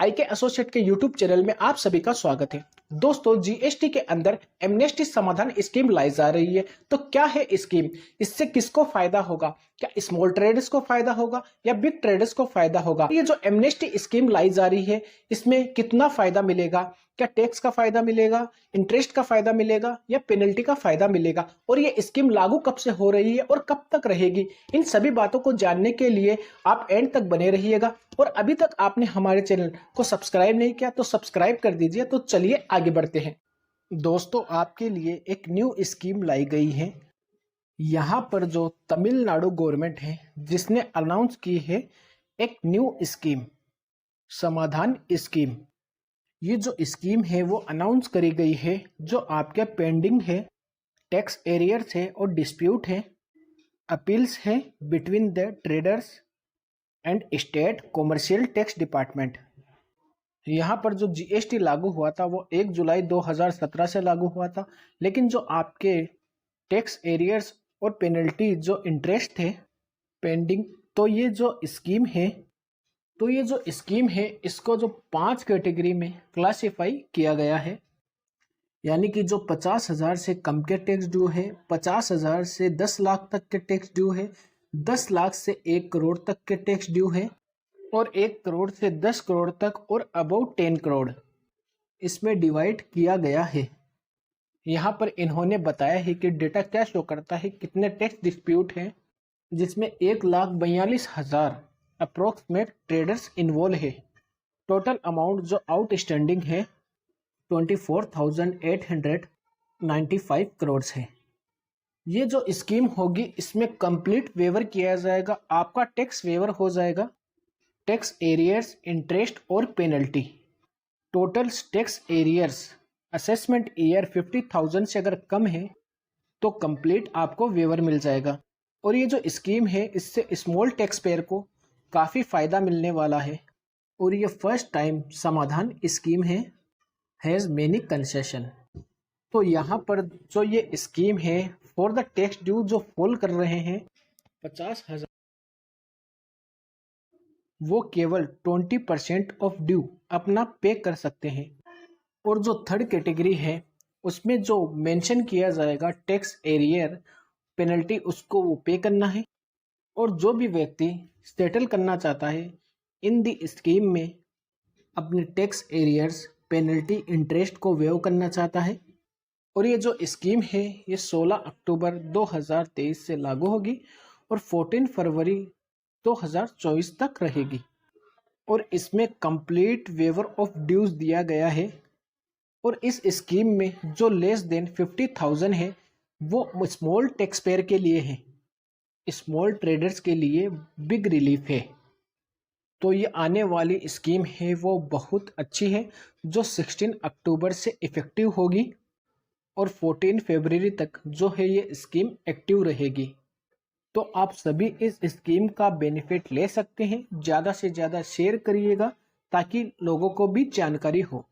आईके associate के YouTube channel में आप सभी का स्वागत है। दोस्तों, जीएसटी के अंदर एमनेस्टी समाधान स्कीम लाई जा रही है। तो क्या है स्कीम, इससे किसको फायदा होगा? क्या स्मॉल ट्रेडर्स को फायदा होगा या बिग ट्रेडर्स को फायदा होगा? ये जो एमनेस्टी स्कीम लाई जा रही है, इसमें कितना फायदा मिलेगा? क्या टैक्स का फायदा मिलेगा, इंटरेस्ट का फायदा मिलेगा या पेनल्टी का फायदा मिलेगा? और ये स्कीम लागू कब से हो रही है और कब तक रहेगी? इन सभी बातों को जानने के लिए आप एंड तक बने रहिएगा। और अभी तक आपने हमारे चैनल को सब्सक्राइब नहीं किया तो सब्सक्राइब कर दीजिए। तो चलिए आगे बढ़ते हैं। दोस्तों, आपके लिए एक न्यू स्कीम लाई गई है। यहाँ पर जो तमिलनाडु गवर्नमेंट है, जिसने अनाउंस की है एक न्यू स्कीम, समाधान स्कीम। ये जो स्कीम है वो अनाउंस करी गई है। जो आपके पेंडिंग है, टैक्स एरियर्स है और डिस्प्यूट है, अपील्स है between the traders and state commercial tax department. यहाँ पर जो जीएसटी लागू हुआ था वो 1 जुलाई 2017 से लागू हुआ था, लेकिन जो आपके टैक्स एरियर्स और पेनल्टी जो इंटरेस्ट थे पेंडिंग, तो ये जो स्कीम है इसको जो 5 कैटेगरी में क्लासिफाई किया गया है। यानी कि जो 50,000 से कम के टैक्स ड्यू है, 50,000 से 10 लाख तक के टैक्स ड्यू है, 10 लाख से 1 करोड़ तक के टैक्स ड्यू है, और 1 करोड़ से 10 करोड़ तक और अबाउट 10 करोड़ इसमें डिवाइड किया गया है। यहाँ पर इन्होंने बताया है कि डेटा क्या शो करता है, कितने टैक्स डिस्प्यूट हैं, जिसमें 1,42,000 अप्रोक्सीमेट ट्रेडर्स इन्वॉल्व है। टोटल अमाउंट जो आउटस्टैंडिंग है 24,895 करोड़ है। ये जो स्कीम होगी इसमें कंप्लीट वेवर किया जाएगा, आपका टैक्स वेवर हो जाएगा, टैक्स एरियर्स, इंटरेस्ट और penalty. Total tax arrears assessment year 50,000 से अगर कम है तो कंप्लीट आपको वेवर मिल जाएगा। और ये जो स्कीम है इससे स्मॉल टैक्स पेयर को काफ़ी फ़ायदा मिलने वाला है। और ये फर्स्ट टाइम समाधान स्कीम है, हैज़ मेनी कंसेशन। तो यहाँ पर जो ये स्कीम है फॉर द टैक्स ड्यू जो फॉल कर रहे हैं 50,000, वो केवल 20% ऑफ ड्यू अपना पे कर सकते हैं। और जो थर्ड कैटेगरी है उसमें जो मेंशन किया जाएगा टैक्स एरियर पेनल्टी, उसको वो पे करना है। और जो भी व्यक्ति सेटल करना चाहता है इन दी स्कीम में, अपने टैक्स एरियर्स, पेनल्टी, इंटरेस्ट को वेव करना चाहता है। और ये जो स्कीम है ये 16 अक्टूबर 2023 से लागू होगी और 14 फरवरी 2024 तक रहेगी। और इसमें कंप्लीट वेवर ऑफ ड्यूज दिया गया है। और इस स्कीम में जो लेस देन 50,000 है वो स्मॉल टैक्स पेयर के लिए है, स्मॉल ट्रेडर्स के लिए बिग रिलीफ है। तो ये आने वाली स्कीम है वो बहुत अच्छी है, जो 16 अक्टूबर से इफ़ेक्टिव होगी और 14 फरवरी तक जो है ये स्कीम एक्टिव रहेगी। तो आप सभी इस स्कीम का बेनिफिट ले सकते हैं। ज़्यादा से ज़्यादा शेयर करिएगा ताकि लोगों को भी जानकारी हो।